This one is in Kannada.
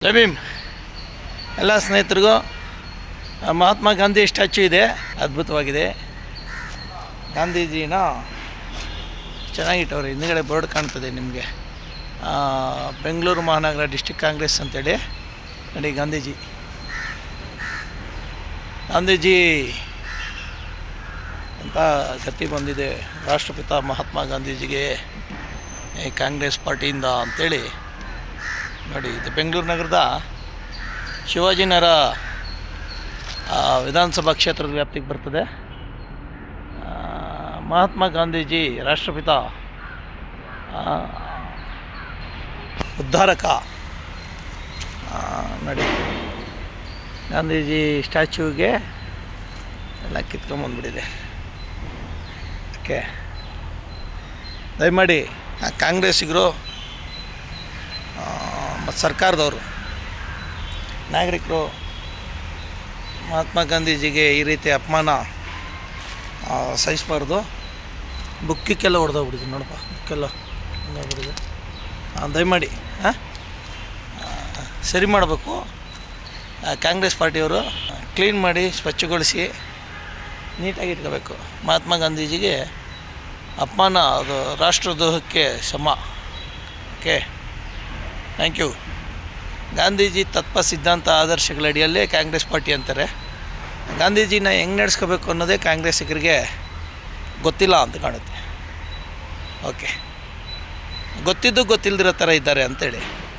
ಜೈ ಭೀಮ್. ಎಲ್ಲ ಸ್ನೇಹಿತರಿಗೂ ಮಹಾತ್ಮ ಗಾಂಧಿ ಸ್ಟ್ಯಾಚ್ಯೂ ಇದೆ, ಅದ್ಭುತವಾಗಿದೆ. ಗಾಂಧೀಜಿನ ಚೆನ್ನಾಗಿಟ್ಟವ್ರೆ. ಹಿಂದುಗಡೆ ಬೋರ್ಡ್ ಕಾಣ್ತದೆ ನಿಮಗೆ, ಬೆಂಗಳೂರು ಮಹಾನಗರ ಡಿಸ್ಟಿಕ್ ಕಾಂಗ್ರೆಸ್ ಅಂತೇಳಿ. ನೋಡಿ ಗಾಂಧೀಜಿ ಅಂತ ಗತಿ ಬಂದಿದೆ ರಾಷ್ಟ್ರಪಿತ ಮಹಾತ್ಮ ಗಾಂಧೀಜಿಗೆ ಕಾಂಗ್ರೆಸ್ ಪಾರ್ಟಿಯಿಂದ ಅಂಥೇಳಿ. ನೋಡಿ, ಇದು ಬೆಂಗಳೂರು ನಗರದ ಶಿವಾಜಿನಗರ ವಿಧಾನಸಭಾ ಕ್ಷೇತ್ರದ ವ್ಯಾಪ್ತಿಗೆ ಬರ್ತದೆ. ಮಹಾತ್ಮ ಗಾಂಧೀಜಿ ರಾಷ್ಟ್ರಪಿತ ಉದ್ಧಾರಕ. ನೋಡಿ, ಗಾಂಧೀಜಿ ಸ್ಟ್ಯಾಚ್ಯೂಗೆ ಎಲ್ಲ ಕಿತ್ಕೊಂಬಂದ್ಬಿಟ್ಟಿದೆ. ಓಕೆ, ದಯಮಾಡಿ ಕಾಂಗ್ರೆಸ್ಸಿಗರು ಮತ್ತು ಸರ್ಕಾರದವರು, ನಾಗರಿಕರು ಮಹಾತ್ಮ ಗಾಂಧೀಜಿಗೆ ಈ ರೀತಿ ಅಪಮಾನ ಸಹಿಸಬಾರ್ದು. ಬುಕ್ಕಿಕ್ಕೆಲ್ಲ ಹೊಡೆದೋಗ್ಬಿಟ್ಟಿದೆ ನೋಡಪ್ಪ, ಬುಕ್ಕೆಲ್ಲ ಹಿಂಗಾಗ್ಬಿಟ್ಟಿದೆ. ದಯಮಾಡಿ ಸರಿ ಮಾಡಬೇಕು. ಕಾಂಗ್ರೆಸ್ ಪಾರ್ಟಿಯವರು ಕ್ಲೀನ್ ಮಾಡಿ ಸ್ವಚ್ಛಗೊಳಿಸಿ ನೀಟಾಗಿ ಇಟ್ಕೋಬೇಕು. ಮಹಾತ್ಮ ಗಾಂಧೀಜಿಗೆ ಅಪಮಾನ ಅದು ರಾಷ್ಟ್ರದ್ರೋಹಕ್ಕೆ ಸಮ. Okay, thank you. ಗಾಂಧೀಜಿ ತತ್ವ ಸಿದ್ಧಾಂತ ಆದರ್ಶಗಳ ಅಡಿಯಲ್ಲೇ ಕಾಂಗ್ರೆಸ್ ಪಾರ್ಟಿ ಅಂತಾರೆ. ಗಾಂಧೀಜಿನ ಹೆಂಗೆ ನಡೆಸ್ಕೋಬೇಕು ಅನ್ನೋದೇ ಕಾಂಗ್ರೆಸ್ಸಿಗರಿಗೆ ಗೊತ್ತಿಲ್ಲ ಅಂತ ಕಾಣುತ್ತೆ. ಓಕೆ, ಗೊತ್ತಿದ್ದು ಗೊತ್ತಿಲ್ಲದಿರೋ ಥರ ಇದ್ದಾರೆ ಅಂಥೇಳಿ.